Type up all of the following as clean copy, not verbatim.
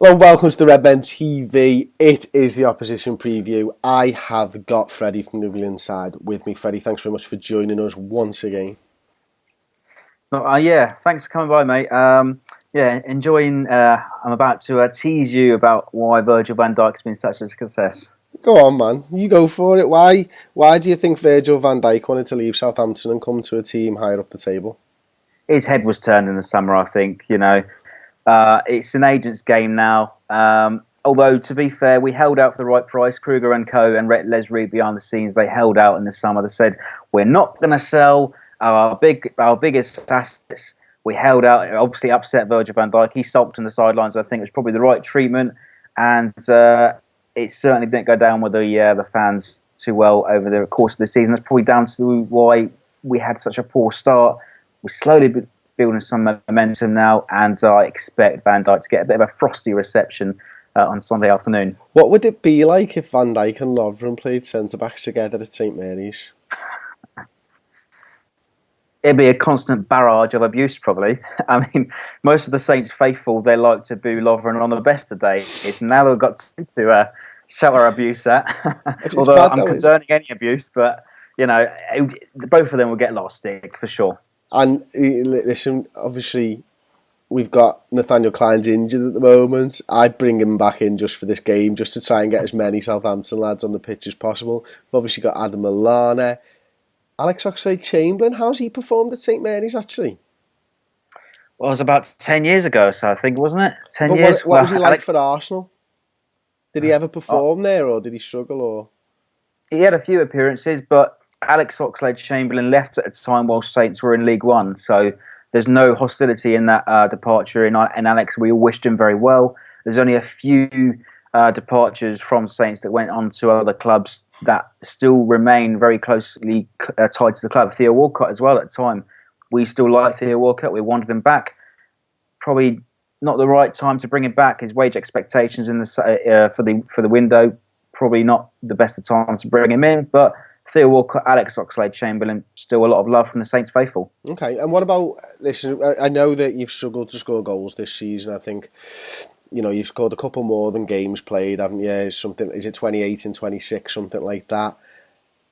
Well, welcome to the Redmen TV. It is the opposition preview. I have got Freddie from the Wheeling side with me. Freddie, thanks very much for joining us once again. Yeah, thanks for coming by, mate. Enjoying. I'm about to tease you about why Virgil van Dijk's been such a success. Go on, man. You go for it. Why do you think Virgil van Dijk wanted to leave Southampton and come to a team higher up the table? His head was turned in the summer, I think. It's an agent's game now. Although, to be fair, we held out for the right price. Kruger and Co. and Les Reed behind the scenes, they held out in the summer. They said, we're not going to sell our biggest assets. We held out. It obviously upset Virgil van Dijk. He sulked on the sidelines. I think it was probably the right treatment. And it certainly didn't go down with the fans too well over the course of the season. That's probably down to why we had such a poor start. We're slowly building some momentum now, and I expect Van Dijk to get a bit of a frosty reception on Sunday afternoon. What would it be like if Van Dijk and Lovren played centre-backs together at St Mary's? It'd be a constant barrage of abuse, probably. I mean, most of the Saints faithful, they like to boo Lovren on the best of days. It's now we've got to shout our abuse at. Although I'm condoning any abuse, but, both of them will get a lot of stick, for sure. And listen, obviously, we've got Nathaniel Clyne's injured at the moment. I'd bring him back in just for this game, just to try and get as many Southampton lads on the pitch as possible. We've obviously got Adam Lallana. Alex Oxlade Chamberlain, how's he performed at St Mary's, actually? Well, it was about 10 years ago, so I think, wasn't it? 10 but years. What was he like for Arsenal? Did he ever perform there, or did he struggle? Or he had a few appearances, but Alex Oxlade-Chamberlain left at a time while Saints were in League One, so there's no hostility in that departure. In Alex, we all wished him very well. There's only a few departures from Saints that went on to other clubs that still remain very closely tied to the club. Theo Walcott as well at the time. We still like Theo Walcott. We wanted him back. Probably not the right time to bring him back. His wage expectations in the for the window, probably not the best of time to bring him in, but Theo Walcott, Alex Oxlade-Chamberlain, still a lot of love from the Saints faithful. Okay, and what about, listen, I know that you've struggled to score goals this season. I think, you've scored a couple more than games played, haven't you? Is it 28 and 26, something like that?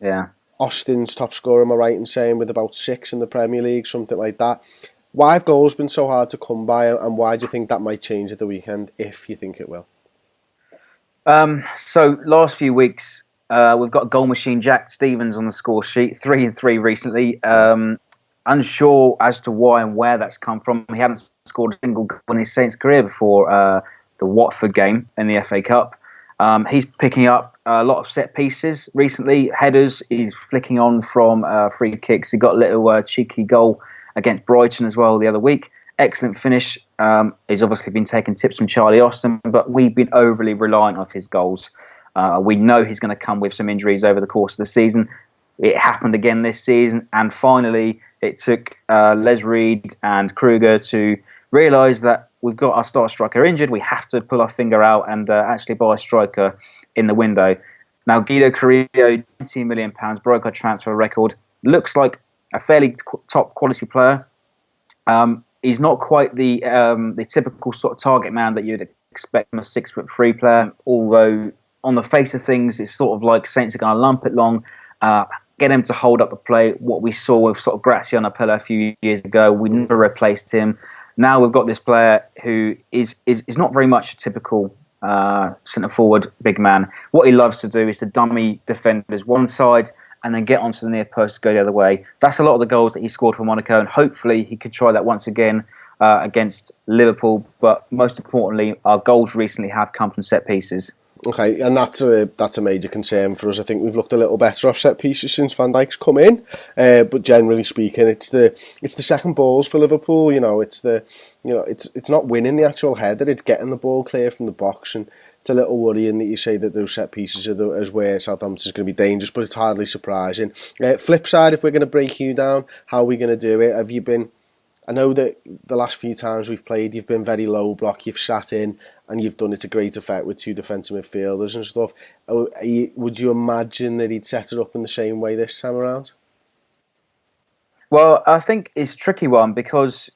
Yeah. Austin's top scorer, am I right in saying, with about 6 in the Premier League, something like that. Why have goals been so hard to come by, and why do you think that might change at the weekend, if you think it will? So, last few weeks, we've got goal machine Jack Stevens on the score sheet, 3-3 recently. Unsure as to why and where that's come from. He hadn't scored a single goal in his Saints career before the Watford game in the FA Cup. He's picking up a lot of set pieces recently. Headers, he's flicking on from free kicks. He got a little cheeky goal against Brighton as well the other week. Excellent finish. He's obviously been taking tips from Charlie Austin, but we've been overly reliant on his goals. We know he's going to come with some injuries over the course of the season. It happened again this season, and finally it took Les Reed and Kruger to realise that we've got our star striker injured. We have to pull our finger out and actually buy a striker in the window. Now, Guido Carrillo, £19 million, broke our transfer record. Looks like a fairly top quality player. He's not quite the typical sort of target man that you'd expect from a 6'3" player, although on the face of things, it's sort of like Saints are going to lump it long, get him to hold up the play. What we saw with sort of Graziano Pella a few years ago, we never replaced him. Now we've got this player who is not very much a typical centre-forward big man. What he loves to do is to dummy defenders one side and then get onto the near post to go the other way. That's a lot of the goals that he scored for Monaco, and hopefully he could try that once again against Liverpool. But most importantly, our goals recently have come from set pieces. Okay, and that's a major concern for us. I think we've looked a little better off set pieces since Van Dijk's come in, but generally speaking, it's the second balls for Liverpool. It's not winning the actual header; it's getting the ball clear from the box, and it's a little worrying that you say that those set pieces are where Southampton's going to be dangerous, but it's hardly surprising. Flip side, if we're going to break you down, how are we going to do it? Have you been? I know that the last few times we've played, you've been very low block, you've sat in, and you've done it to great effect with two defensive midfielders and stuff. Would you imagine that he'd set it up in the same way this time around? Well, I think it's a tricky one because,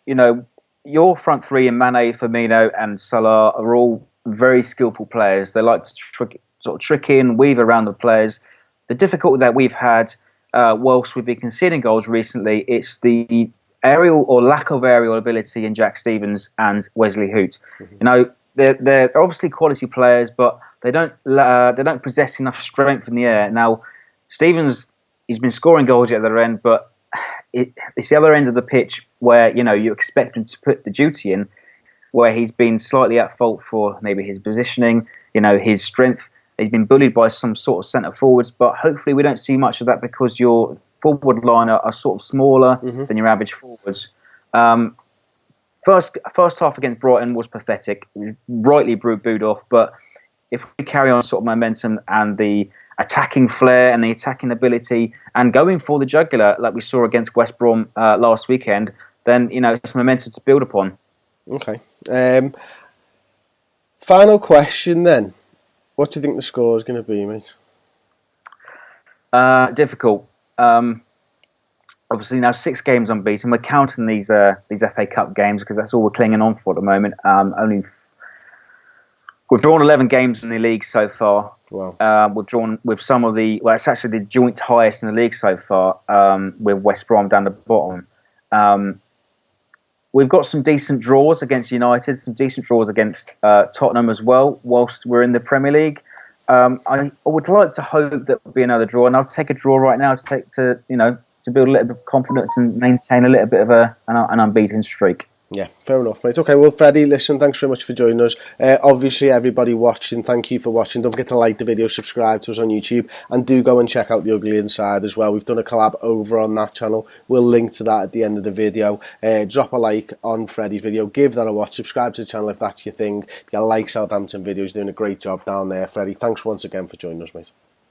your front three in Mane, Firmino and Salah are all very skillful players. They like to trick in, weave around the players. The difficulty that we've had whilst we've been conceding goals recently, it's the aerial or lack of aerial ability in Jack Stephens and Wesley Hoot. Mm-hmm. You know, they're obviously quality players, but they don't possess enough strength in the air. Now, Stephens, he's been scoring goals at the other end, but it's the other end of the pitch where, you know, you expect him to put the duty in, where he's been slightly at fault for maybe his positioning, you know, his strength. He's been bullied by some sort of centre forwards, but hopefully we don't see much of that because your forward line are sort of smaller than your average forwards. First half against Brighton was pathetic, rightly booed off, but if we carry on sort of momentum and the attacking flair and the attacking ability and going for the jugular like we saw against West Brom last weekend, then, you know, it's momentum to build upon. Okay. Final question then. What do you think the score is going to be, mate? Difficult. Obviously, now 6 games unbeaten. We're counting these FA Cup games because that's all we're clinging on for at the moment. We've drawn 11 games in the league so far. Wow. We've drawn with some of the... Well, it's actually the joint highest in the league so far, with West Brom down the bottom. We've got some decent draws against United, some decent draws against Tottenham as well, whilst we're in the Premier League. I would like to hope that will be another draw, and I'll take a draw right now to build a little bit of confidence and maintain a little bit of an unbeaten streak. Yeah, fair enough, mate. Okay, well, Freddie, listen, thanks very much for joining us. Obviously, everybody watching, thank you for watching. Don't forget to like the video, subscribe to us on YouTube, and do go and check out The Ugly Inside as well. We've done a collab over on that channel. We'll link to that at the end of the video. Drop a like on Freddie's video, give that a watch, subscribe to the channel if that's your thing. If you like Southampton videos, doing a great job down there. Freddie, thanks once again for joining us, mate.